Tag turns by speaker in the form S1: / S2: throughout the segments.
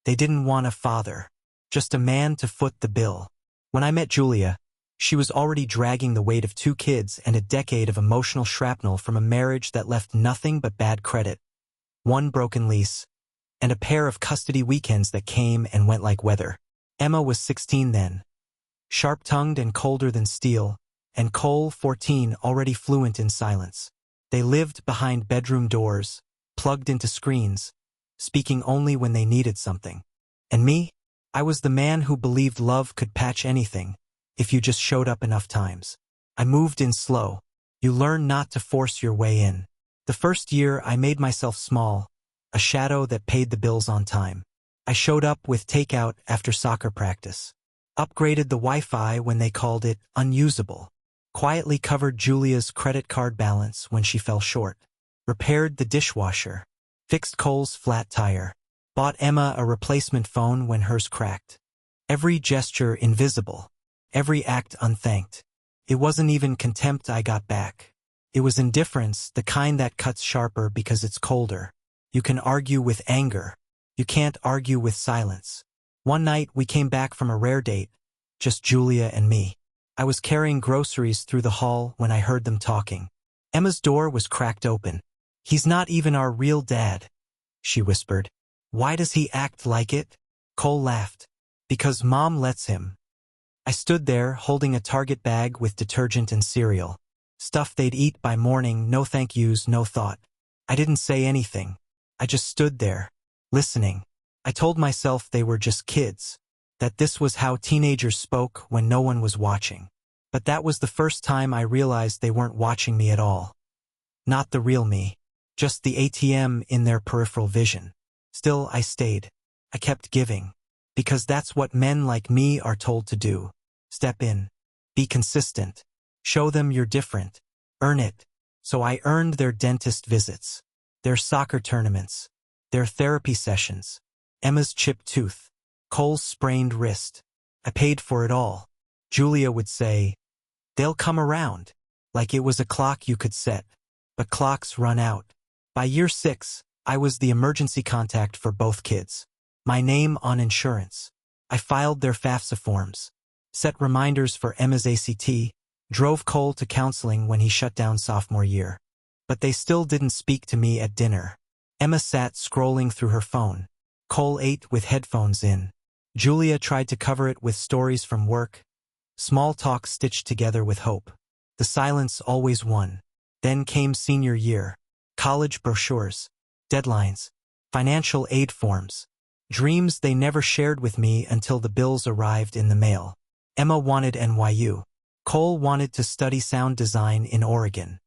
S1: They didn't want a father, just a man to foot the bill. When I met Julia, she was already dragging the weight of 2 kids and a decade of emotional shrapnel from a marriage that left nothing but bad credit, 1 broken lease, and a pair of custody weekends that came and went like weather. Emma was 16 then, sharp-tongued and colder than steel, and Cole, 14, already fluent in silence. They lived behind bedroom doors, plugged into screens, speaking only when they needed something. And me? I was the man who believed love could patch anything, if you just showed up enough times. I moved in slow. You learn not to force your way in. The first year I made myself small, a shadow that paid the bills on time. I showed up with takeout after soccer practice. Upgraded the Wi-Fi when they called it unusable. Quietly covered Julia's credit card balance when she fell short. Repaired the dishwasher. Fixed Cole's flat tire. Bought Emma a replacement phone when hers cracked. Every gesture invisible. Every act unthanked. It wasn't even contempt I got back. It was indifference, the kind that cuts sharper because it's colder. You can argue with anger. You can't argue with silence. One night we came back from a rare date, just Julia and me. I was carrying groceries through the hall when I heard them talking. Emma's door was cracked open. "He's not even our real dad," she whispered. "Why does he act like it?" Cole laughed. "Because Mom lets him." I stood there holding a Target bag with detergent and cereal. Stuff they'd eat by morning, no thank yous, no thought. I didn't say anything. I just stood there, listening. I told myself they were just kids, that this was how teenagers spoke when no one was watching. But that was the first time I realized they weren't watching me at all. Not the real me, just the ATM in their peripheral vision. Still, I stayed. I kept giving. Because that's what men like me are told to do. Step in. Be consistent. Show them you're different. Earn it. So I earned their dentist visits, their soccer tournaments, their therapy sessions, Emma's chipped tooth, Cole's sprained wrist. I paid for it all. Julia would say, "They'll come around," like it was a clock you could set. But clocks run out. By year 6, I was the emergency contact for both kids. My name on insurance. I filed their FAFSA forms, set reminders for Emma's ACT, drove Cole to counseling when he shut down sophomore year. But they still didn't speak to me at dinner. Emma sat scrolling through her phone. Cole ate with headphones in. Julia tried to cover it with stories from work, small talk stitched together with hope. The silence always won. Then came senior year. College brochures, deadlines, financial aid forms, dreams they never shared with me until the bills arrived in the mail. Emma wanted NYU. Cole wanted to study sound design in Oregon.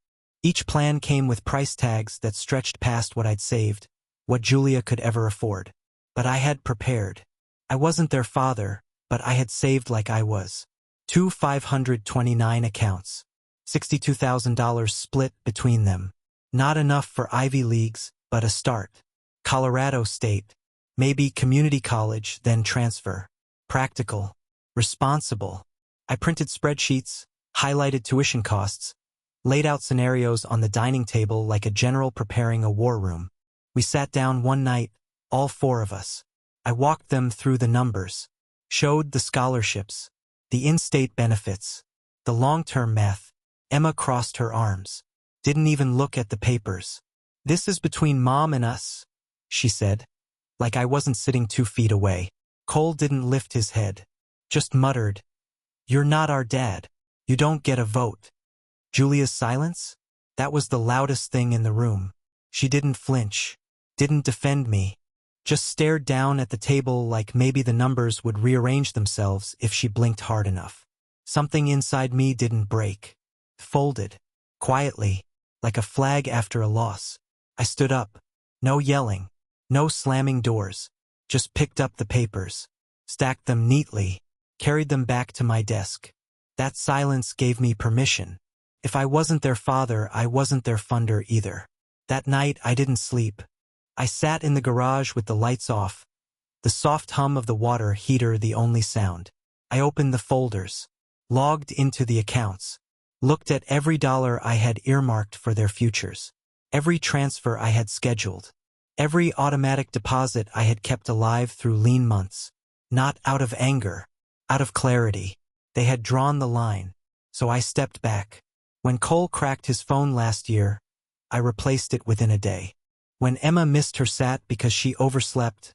S1: Each plan came with price tags that stretched past what I'd saved, what Julia could ever afford. But I had prepared. I wasn't their father, but I had saved like I was. 2 529 accounts. $62,000 split between them. Not enough for Ivy Leagues, but a start. Colorado State. Maybe community college, then transfer. Practical. Responsible. I printed spreadsheets, highlighted tuition costs, laid out scenarios on the dining table like a general preparing a war room. We sat down one night, all 4 of us. I walked them through the numbers, showed the scholarships, the in-state benefits, the long-term math. Emma crossed her arms, didn't even look at the papers. "This is between Mom and us," she said, like I wasn't sitting 2 feet away. Cole didn't lift his head, just muttered, "You're not our dad. You don't get a vote." Julia's silence? That was the loudest thing in the room. She didn't flinch, didn't defend me, just stared down at the table like maybe the numbers would rearrange themselves if she blinked hard enough. Something inside me didn't break. Folded, quietly, like a flag after a loss. I stood up. No yelling, no slamming doors. Just picked up the papers, stacked them neatly, carried them back to my desk. That silence gave me permission. If I wasn't their father, I wasn't their funder either. That night, I didn't sleep. I sat in the garage with the lights off, the soft hum of the water heater the only sound. I opened the folders, logged into the accounts, looked at every dollar I had earmarked for their futures, every transfer I had scheduled, Every automatic deposit I had kept alive through lean months. Not out of anger, out of clarity. They had drawn the line, so I stepped back. When Cole cracked his phone last year, I replaced it within a day. When Emma missed her SAT because she overslept,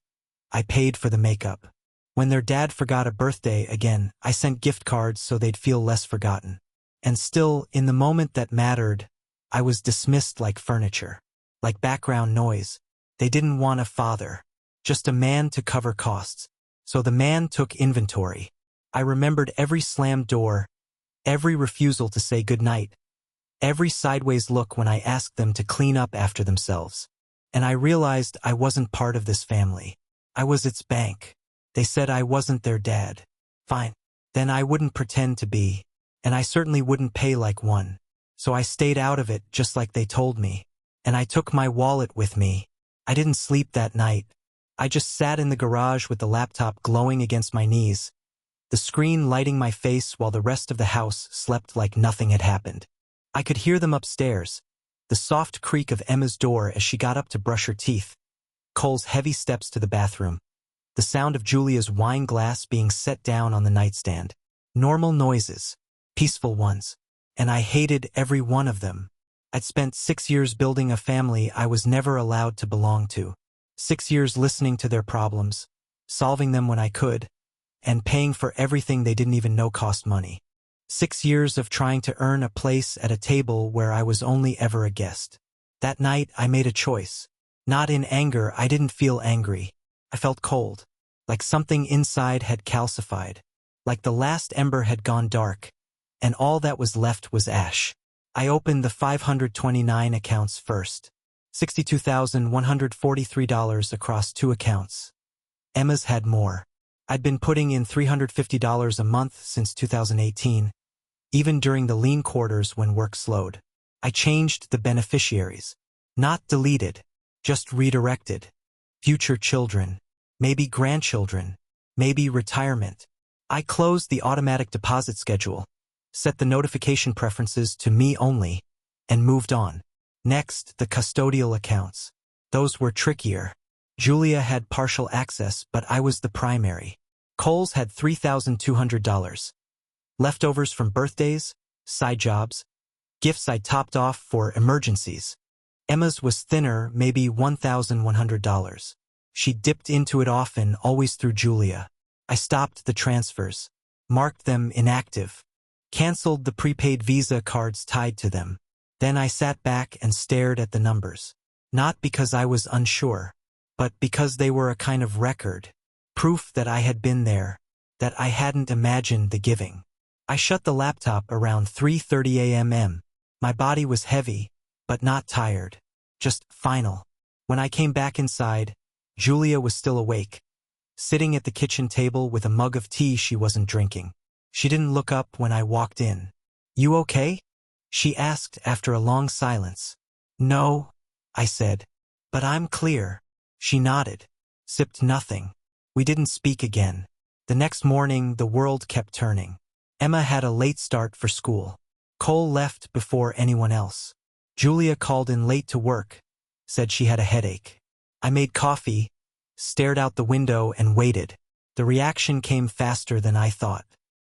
S1: I paid for the makeup. When their dad forgot a birthday again, I sent gift cards so they'd feel less forgotten. And still, in the moment that mattered, I was dismissed like furniture, like background noise. They didn't want a father, just a man to cover costs. So the man took inventory. I remembered every slammed door, every refusal to say goodnight, every sideways look when I asked them to clean up after themselves. And I realized I wasn't part of this family. I was its bank. They said I wasn't their dad. Fine. Then I wouldn't pretend to be. And I certainly wouldn't pay like one. So I stayed out of it just like they told me. And I took my wallet with me. I didn't sleep that night. I just sat in the garage with the laptop glowing against my knees, the screen lighting my face while the rest of the house slept like nothing had happened. I could hear them upstairs, the soft creak of Emma's door as she got up to brush her teeth, Cole's heavy steps to the bathroom, the sound of Julia's wine glass being set down on the nightstand. Normal noises, peaceful ones, and I hated every one of them. I'd spent 6 years building a family I was never allowed to belong to. 6 years listening to their problems, solving them when I could, and paying for everything they didn't even know cost money. 6 years of trying to earn a place at a table where I was only ever a guest. That night, I made a choice. Not in anger, I didn't feel angry. I felt cold, like something inside had calcified, like the last ember had gone dark, and all that was left was ash. I opened the 529 accounts first. $62,143 across 2 accounts. Emma's had more. I'd been putting in $350 a month since 2018, even during the lean quarters when work slowed. I changed the beneficiaries. Not deleted, just redirected. Future children, maybe grandchildren, maybe retirement. I closed the automatic deposit schedule, set the notification preferences to me only, and moved on. Next, the custodial accounts. Those were trickier. Julia had partial access, but I was the primary. Cole's had $3,200. Leftovers from birthdays, side jobs, gifts I topped off for emergencies. Emma's was thinner, maybe $1,100. She dipped into it often, always through Julia. I stopped the transfers, marked them inactive, canceled the prepaid Visa cards tied to them. Then I sat back and stared at the numbers. Not because I was unsure, but because they were a kind of record, proof that I had been there, that I hadn't imagined the giving. I shut the laptop around 3:30 a.m. My body was heavy, but not tired, just final. When I came back inside, Julia was still awake, sitting at the kitchen table with a mug of tea she wasn't drinking. She didn't look up when I walked in. "You okay?" she asked after a long silence. "No," I said, "but I'm clear." She nodded, sipped nothing. We didn't speak again. The next morning, the world kept turning. Emma had a late start for school. Cole left before anyone else. Julia called in late to work, said she had a headache. I made coffee, stared out the window, and waited. The reaction came faster than I thought.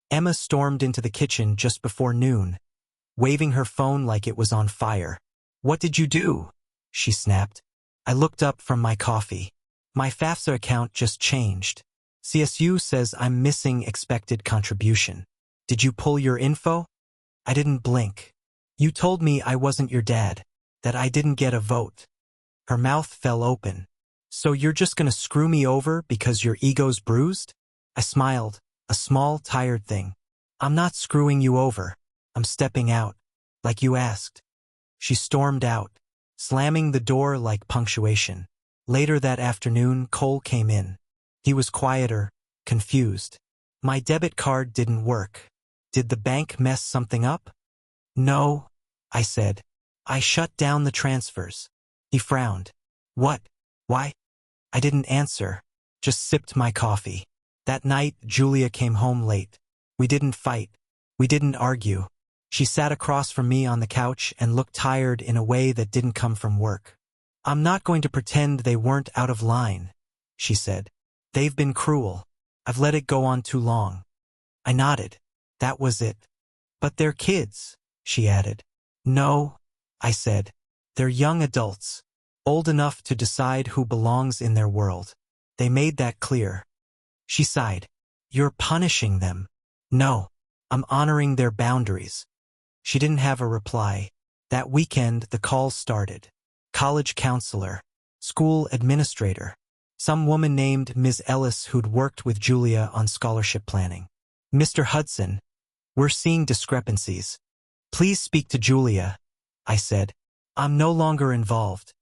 S1: Emma stormed into the kitchen just before noon, waving her phone like it was on fire. "What did you do?" she snapped. I looked up from my coffee. "My FAFSA account just changed. CSU says I'm missing expected contribution. Did you pull your info?" I didn't blink. "You told me I wasn't your dad, that I didn't get a vote." Her mouth fell open. "So you're just gonna screw me over because your ego's bruised?" I smiled, a small, tired thing. "I'm not screwing you over. I'm stepping out, like you asked." She stormed out, slamming the door like punctuation. Later that afternoon, Cole came in. He was quieter, confused. "My debit card didn't work. Did the bank mess something up?" "No," I said. "I shut down the transfers." He frowned. "What? Why?" I didn't answer, just sipped my coffee. That night, Julia came home late. We didn't fight. We didn't argue. She sat across from me on the couch and looked tired in a way that didn't come from work. I'm not going to pretend they weren't out of line, she said. They've been cruel. I've let it go on too long. I nodded. That was it. But they're kids, she added. No, I said. They're young adults, old enough to decide who belongs in their world. They made that clear. She sighed. You're punishing them. No, I'm honoring their boundaries. She didn't have a reply. That weekend, the calls started. College counselor, school administrator, some woman named Ms. Ellis who'd worked with Julia on scholarship planning. Mr. Hudson, we're seeing discrepancies. Please speak to Julia, I said. I'm no longer involved.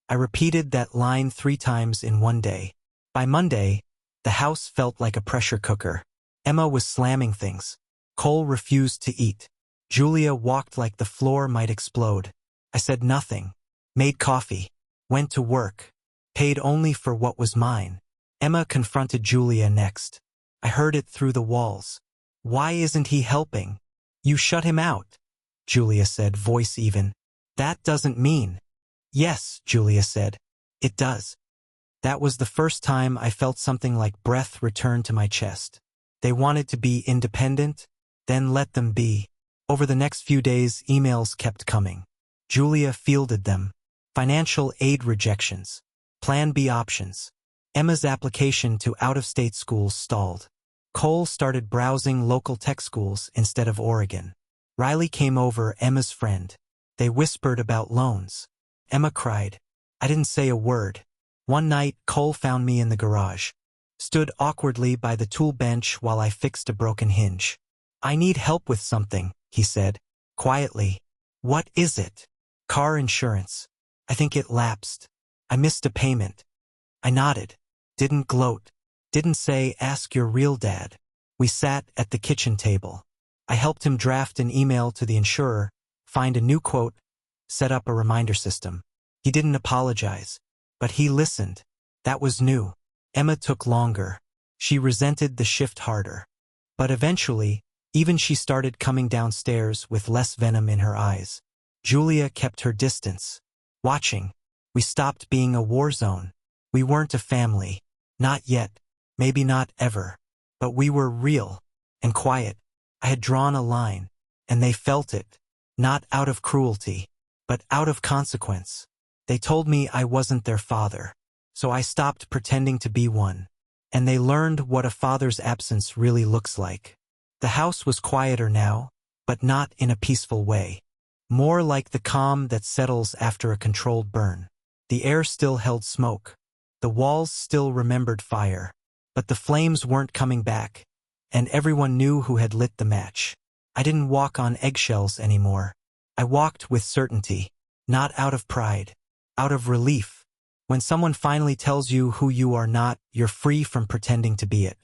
S1: I repeated that line 3 times in one day. By Monday, the house felt like a pressure cooker. Emma was slamming things. Cole refused to eat. Julia walked like the floor might explode. I said nothing. Made coffee. Went to work. Paid only for what was mine. Emma confronted Julia next. I heard it through the walls. Why isn't he helping? You shut him out, Julia said, voice even. That doesn't mean. Yes, Julia said. It does. That was the first time I felt something like breath return to my chest. They wanted to be independent, then let them be. Over the next few days, emails kept coming. Julia fielded them. Financial aid rejections. Plan B options. Emma's application to out-of-state schools stalled. Cole started browsing local tech schools instead of Oregon. Riley came over, Emma's friend. They whispered about loans. Emma cried. I didn't say a word. One night, Cole found me in the garage. Stood awkwardly by the tool bench while I fixed a broken hinge. I need help with something, he said, quietly. What is it? Car insurance. I think it lapsed. I missed a payment. I nodded. Didn't gloat. Didn't say, ask your real dad. We sat at the kitchen table. I helped him draft an email to the insurer, find a new quote, set up a reminder system. He didn't apologize, but he listened. That was new. Emma took longer. She resented the shift harder. But eventually, even she started coming downstairs with less venom in her eyes. Julia kept her distance. Watching. We stopped being a war zone. We weren't a family. Not yet. Maybe not ever. But we were real and quiet. I had drawn a line, and they felt it. Not out of cruelty, but out of consequence. They told me I wasn't their father, so I stopped pretending to be one. And they learned what a father's absence really looks like. The house was quieter now, but not in a peaceful way. More like the calm that settles after a controlled burn. The air still held smoke. The walls still remembered fire. But the flames weren't coming back, and everyone knew who had lit the match. I didn't walk on eggshells anymore. I walked with certainty, not out of pride, out of relief. When someone finally tells you who you are not, you're free from pretending to be it.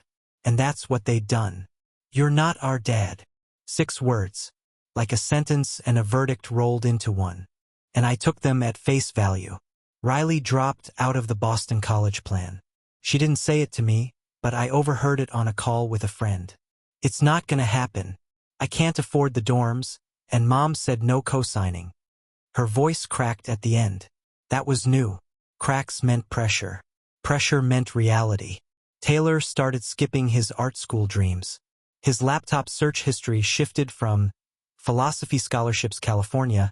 S1: And that's what they'd done. You're not our dad. 6 words. Like a sentence and a verdict rolled into one. And I took them at face value. Riley dropped out of the Boston College plan. She didn't say it to me, but I overheard it on a call with a friend. It's not gonna happen. I can't afford the dorms, and Mom said no co-signing. Her voice cracked at the end. That was new. Cracks meant pressure. Pressure meant reality. Taylor started skipping his art school dreams. His laptop search history shifted from Philosophy Scholarships California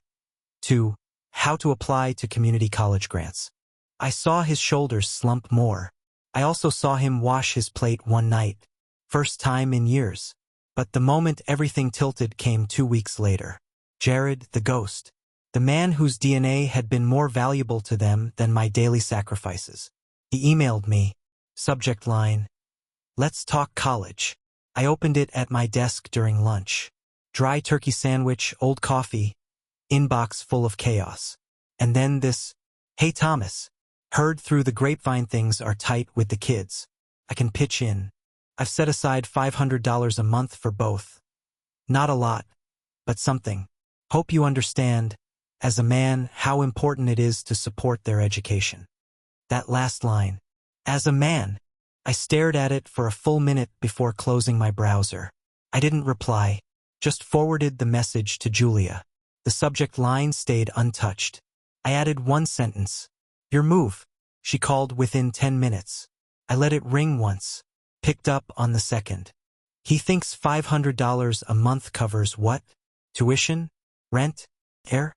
S1: to how to apply to community college grants. I saw his shoulders slump more. I also saw him wash his plate one night. First time in years. But the moment everything tilted came 2 weeks later. Jared, the ghost. The man whose DNA had been more valuable to them than my daily sacrifices. He emailed me. Subject line. Let's talk college. I opened it at my desk during lunch. Dry turkey sandwich, old coffee. Inbox full of chaos. And then this, hey Thomas. Heard through the grapevine things are tight with the kids. I can pitch in. I've set aside $500 a month for both. Not a lot, but something. Hope you understand, as a man, how important it is to support their education. That last line. As a man. I stared at it for a full minute before closing my browser. I didn't reply, just forwarded the message to Julia. The subject line stayed untouched. I added one sentence. Your move, she called within 10 minutes. I let it ring once, picked up on the second. He thinks $500 a month covers what? Tuition? Rent? Air?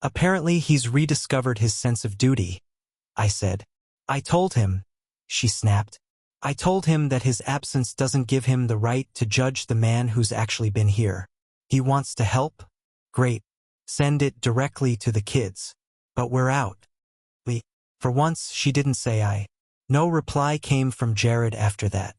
S1: Apparently he's rediscovered his sense of duty, I said. I told him, she snapped. I told him that his absence doesn't give him the right to judge the man who's actually been here. He wants to help? Great. Send it directly to the kids. But we're out. For once, she didn't say I. No reply came from Jared after that.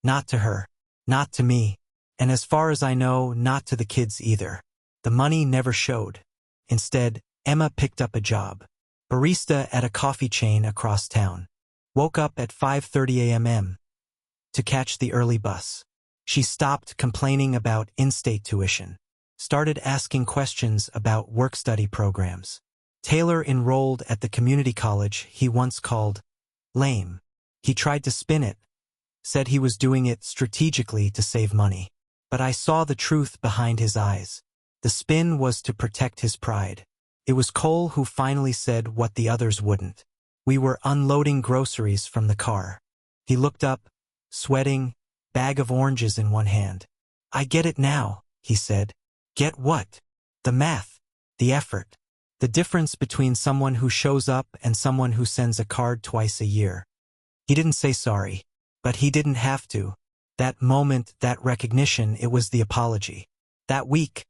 S1: Not to her. Not to me. And as far as I know, not to the kids either. The money never showed. Instead, Emma picked up a job. Barista at a coffee chain across town. Woke up at 5:30 a.m. to catch the early bus. She stopped complaining about in-state tuition. Started asking questions about work-study programs. Taylor enrolled at the community college he once called lame. He tried to spin it, said he was doing it strategically to save money. But I saw the truth behind his eyes. The spin was to protect his pride. It was Cole who finally said what the others wouldn't. We were unloading groceries from the car. He looked up, sweating, bag of oranges in one hand. I get it now, he said. Get what? The math, the effort. The difference between someone who shows up and someone who sends a card twice a year. He didn't say sorry, but he didn't have to. That moment, that recognition, it was the apology. That week,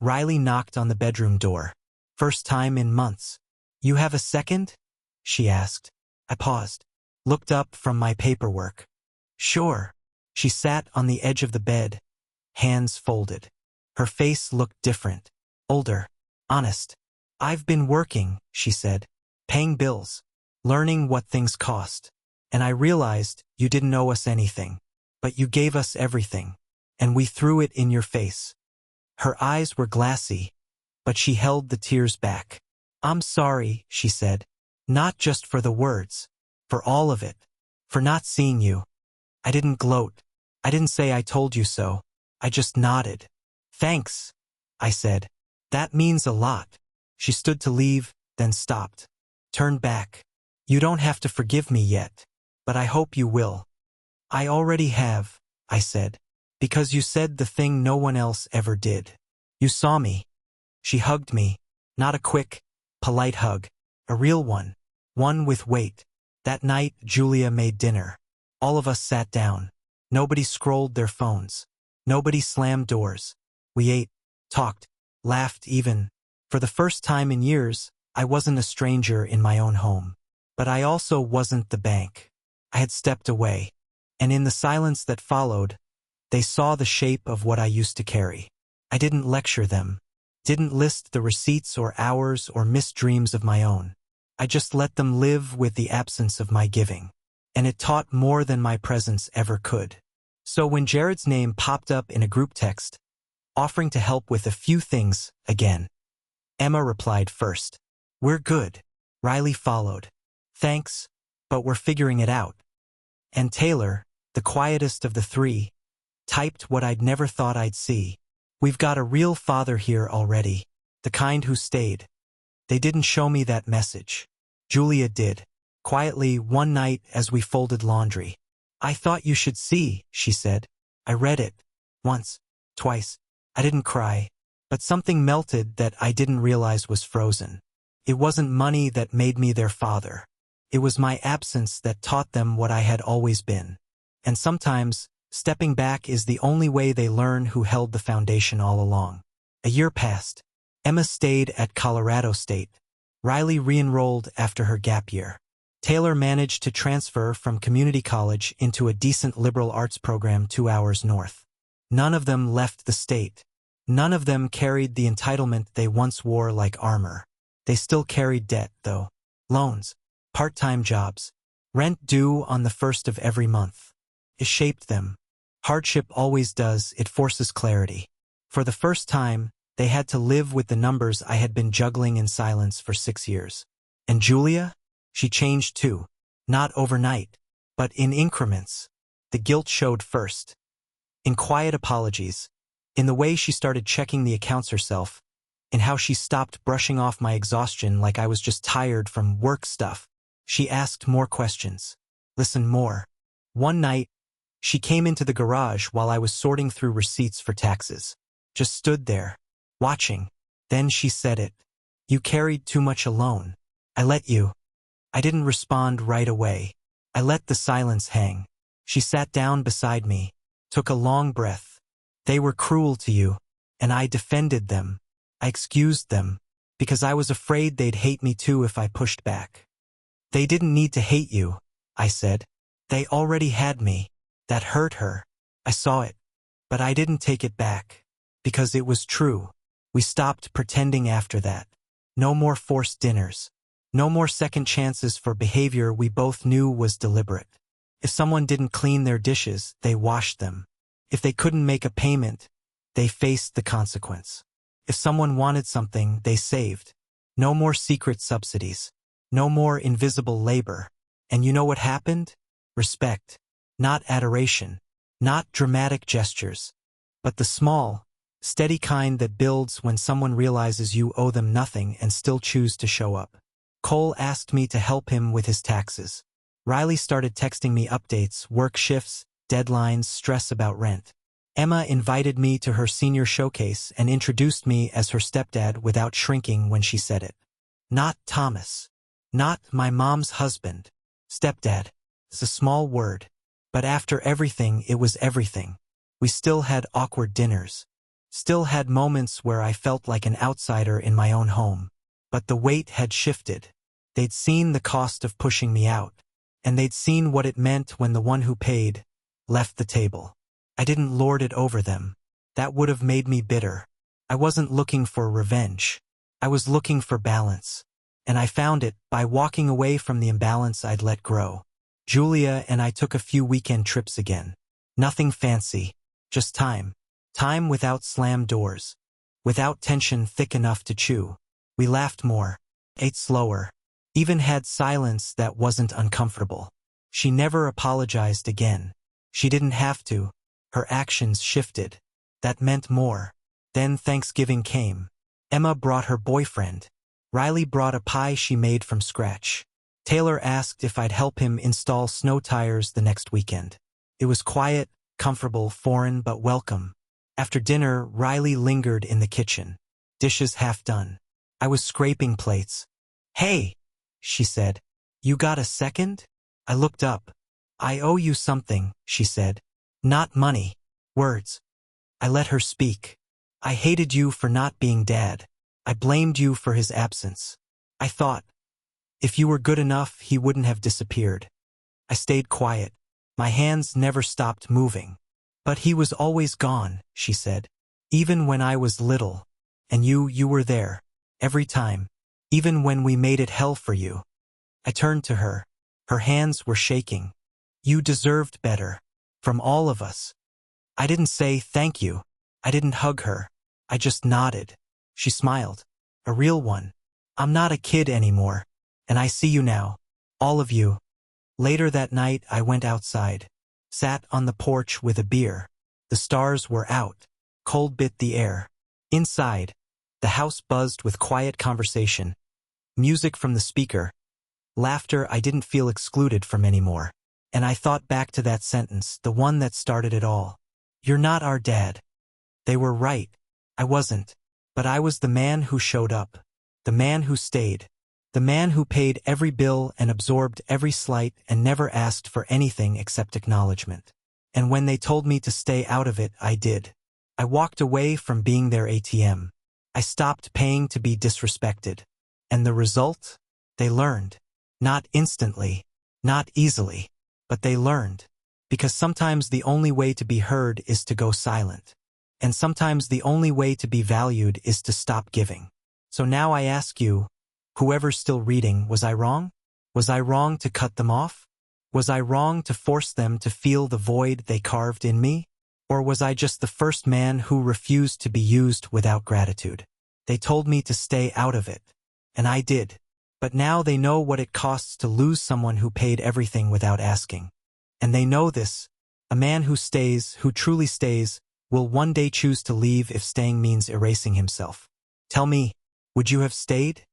S1: Riley knocked on the bedroom door. First time in months. You have a second? She asked. I paused. Looked up from my paperwork. Sure. She sat on the edge of the bed, hands folded. Her face looked different. Older. Honest. I've been working, she said. Paying bills. Learning what things cost. And I realized you didn't owe us anything. But you gave us everything. And we threw it in your face. Her eyes were glassy, but she held the tears back. I'm sorry, she said. Not just for the words. For all of it. For not seeing you. I didn't gloat. I didn't say I told you so. I just nodded. Thanks, I said. That means a lot. She stood to leave, then stopped. Turned back. You don't have to forgive me yet. But I hope you will. I already have, I said. Because you said the thing no one else ever did. You saw me. She hugged me. Not a quick, polite hug. A real one. One with weight. That night, Julia made dinner. All of us sat down. Nobody scrolled their phones. Nobody slammed doors. We ate, talked, laughed even. For the first time in years, I wasn't a stranger in my own home. But I also wasn't the bank. I had stepped away. And in the silence that followed, they saw the shape of what I used to carry. I didn't lecture them. Didn't list the receipts or hours or missed dreams of my own. I just let them live with the absence of my giving. And it taught more than my presence ever could. So when Jared's name popped up in a group text, offering to help with a few things again, Emma replied first. We're good. Riley followed. Thanks, but we're figuring it out. And Taylor, the quietest of the three, typed what I'd never thought I'd see. We've got a real father here already. The kind who stayed. They didn't show me that message. Julia did. Quietly one night as we folded laundry. I thought you should see, she said. I read it. Once. Twice. I didn't cry. But something melted that I didn't realize was frozen. It wasn't money that made me their father. It was my absence that taught them what I had always been. And sometimes, stepping back is the only way they learn who held the foundation all along. A year passed. Emma stayed at Colorado State. Riley re-enrolled after her gap year. Taylor managed to transfer from community college into a decent liberal arts program 2 hours north. None of them left the state. None of them carried the entitlement they once wore like armor. They still carried debt, though. Loans. Part-time jobs. Rent due on the first of every month. It shaped them. Hardship always does, it forces clarity. For the first time, they had to live with the numbers I had been juggling in silence for 6 years. And Julia? She changed too. Not overnight, but in increments. The guilt showed first. In quiet apologies. In the way she started checking the accounts herself. In how she stopped brushing off my exhaustion like I was just tired from work stuff. She asked more questions. Listened more. One night, she came into the garage while I was sorting through receipts for taxes. Just stood there, watching. Then she said it. You carried too much alone. I let you. I didn't respond right away. I let the silence hang. She sat down beside me, took a long breath. They were cruel to you, and I defended them. I excused them, because I was afraid they'd hate me too if I pushed back. They didn't need to hate you, I said. They already had me. That hurt her. I saw it. But I didn't take it back. Because it was true. We stopped pretending after that. No more forced dinners. No more second chances for behavior we both knew was deliberate. If someone didn't clean their dishes, they washed them. If they couldn't make a payment, they faced the consequence. If someone wanted something, they saved. No more secret subsidies. No more invisible labor. And you know what happened? Respect. Not adoration. Not dramatic gestures. But the small, steady kind that builds when someone realizes you owe them nothing and still choose to show up. Cole asked me to help him with his taxes. Riley started texting me updates, work shifts, deadlines, stress about rent. Emma invited me to her senior showcase and introduced me as her stepdad without shrinking when she said it. Not Thomas. Not my mom's husband. Stepdad. It's a small word. But after everything, it was everything. We still had awkward dinners. Still had moments where I felt like an outsider in my own home. But the weight had shifted. They'd seen the cost of pushing me out. And they'd seen what it meant when the one who paid left the table. I didn't lord it over them. That would have made me bitter. I wasn't looking for revenge. I was looking for balance. And I found it by walking away from the imbalance I'd let grow. Julia and I took a few weekend trips again. Nothing fancy. Just time. Time without slammed doors. Without tension thick enough to chew. We laughed more. Ate slower. Even had silence that wasn't uncomfortable. She never apologized again. She didn't have to. Her actions shifted. That meant more. Then Thanksgiving came. Emma brought her boyfriend. Riley brought a pie she made from scratch. Taylor asked if I'd help him install snow tires the next weekend. It was quiet, comfortable, foreign but welcome. After dinner, Riley lingered in the kitchen. Dishes half done. I was scraping plates. Hey, she said. You got a second? I looked up. I owe you something, she said. Not money. Words. I let her speak. I hated you for not being dad. I blamed you for his absence. I thought, if you were good enough, he wouldn't have disappeared. I stayed quiet. My hands never stopped moving. But he was always gone, she said. Even when I was little. And you were there. Every time. Even when we made it hell for you. I turned to her. Her hands were shaking. You deserved better. From all of us. I didn't say thank you. I didn't hug her. I just nodded. She smiled. A real one. I'm not a kid anymore. And I see you now. All of you. Later that night, I went outside. Sat on the porch with a beer. The stars were out. Cold bit the air. Inside, the house buzzed with quiet conversation. Music from the speaker. Laughter I didn't feel excluded from anymore. And I thought back to that sentence, the one that started it all. You're not our dad. They were right. I wasn't. But I was the man who showed up. The man who stayed. The man who paid every bill and absorbed every slight and never asked for anything except acknowledgement. And when they told me to stay out of it, I did. I walked away from being their ATM. I stopped paying to be disrespected. And the result? They learned. Not instantly. Not easily. But they learned. Because sometimes the only way to be heard is to go silent. And sometimes the only way to be valued is to stop giving. So now I ask you, whoever's still reading, was I wrong? Was I wrong to cut them off? Was I wrong to force them to feel the void they carved in me? Or was I just the first man who refused to be used without gratitude? They told me to stay out of it. And I did. But now they know what it costs to lose someone who paid everything without asking. And they know this. A man who stays, who truly stays, will one day choose to leave if staying means erasing himself. Tell me, would you have stayed?